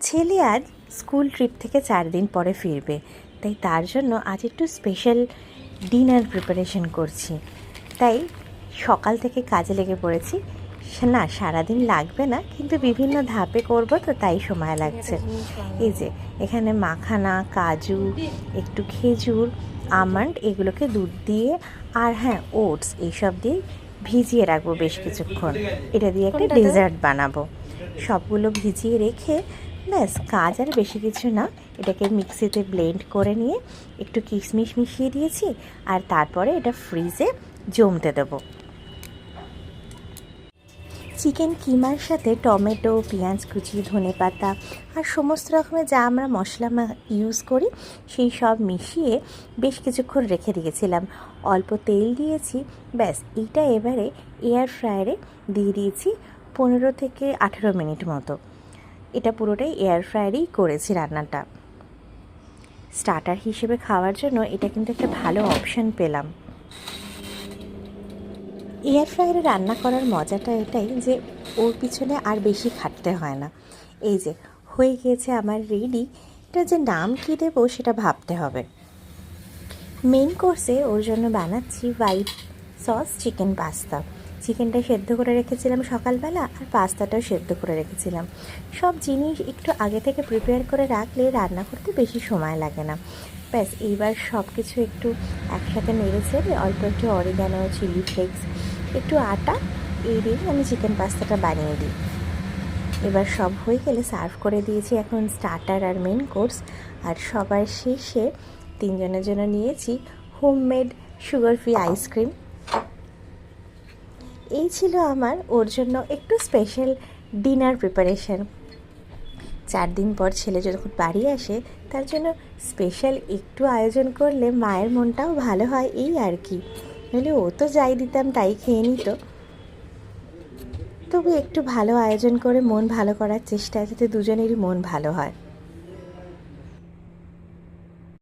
ছেলে আজ school trip থেকে 4 দিন পরে ফিরবে, তাই তার জন্য আজ একটু স্পেশাল ডিনার প্রিপারেশন করছি। তাই সকাল থেকে কাজে লেগে পড়েছি। না, সারাদিন লাগবে না, কিন্তু বিভিন্ন ধাপে করব, তো তাই সময় লাগছে। এই যে এখানে মাখানা, কাজু, একটু খেজুর, আমন্ড, এগুলোকে দুধ দিয়ে আর হ্যাঁ ওটস এইসব দিয়ে ভিজিয়ে রাখবো বেশ কিছুক্ষণ। এটা দিয়ে একটা ডেজার্ট বানাবো। সবগুলো ভিজিয়ে রেখে ব্যাস, কাজ আর বেশি কিছু না। এটাকে মিক্সিতে ব্লেন্ড করে নিয়ে একটু কিশমিশ মিশিয়ে দিয়েছি, আর তারপরে এটা ফ্রিজে জমতে দেবো। চিকেন কিমার সাথে টমেটো, পেঁয়াজ কুচি, ধনেপাতা আর সমস্ত রকমের যা আমরা মশলা ইউজ করি সেই সব মিশিয়ে বেশ কিছুক্ষণ রেখে দিয়েছিলাম। অল্প তেল দিয়েছি, ব্যাস এইটা এবারে এয়ার ফ্রায়ারে দিয়ে দিয়েছি 15 থেকে 18 মিনিট মতো। এটা পুরোটাই এয়ার ফ্রায়ারেই করেছি রান্নাটা। স্টার্টার হিসেবে খাওয়ার জন্য এটা কিন্তু একটা ভালো অপশান পেলাম। এয়ার ফ্রায়ারে রান্না করার মজাটা এটাই যে ওর পিছনে আর বেশি খাটতে হয় না। এই যে হয়ে গিয়েছে আমার রেডি। এটা যে নাম কী দেবো সেটা ভাবতে হবে। মেন কোর্সে ওর জন্য বানাচ্ছি হোয়াইট সস চিকেন পাস্তা। চিকেনটা সেদ্ধ করে রেখেছিলাম সকালবেলা, আর পাস্তাটাও সেদ্ধ করে রেখেছিলাম। সব জিনিস একটু আগে থেকে প্রিপেয়ার করে রাখলে রান্না করতে বেশি সময় লাগে না। ব্যাস এইবার সব কিছু একটু একসাথে নেড়ে চেড়ে অল্প একটু অরিগানো, চিলি ফ্লেক্স, একটু আটা, এই দিয়ে আমি চিকেন পাস্তাটা বানিয়ে দিই। এবার সব হয়ে গেলে সার্ভ করে দিয়েছি এখন স্টার্টার আর মেন কোর্স। আর সবার শেষে 3 জনের জন্য নিয়েছি হোমমেড সুগার ফ্রি আইসক্রিম। এই ছিল আমার ওর জন্য একটু স্পেশাল ডিনার প্রিপারেশন। 4 দিন পর ছেলে যখন বাড়ি আসে, তার জন্য স্পেশাল একটু আয়োজন করলে মায়ের মনটাও ভালো হয়, এই আর কি। নইলে ও তো যাই দিতাম তাই খেয়ে নিত। তবু একটু ভালো আয়োজন করে মন ভালো করার চেষ্টা, যাতে দুজনেরই মন ভালো হয়।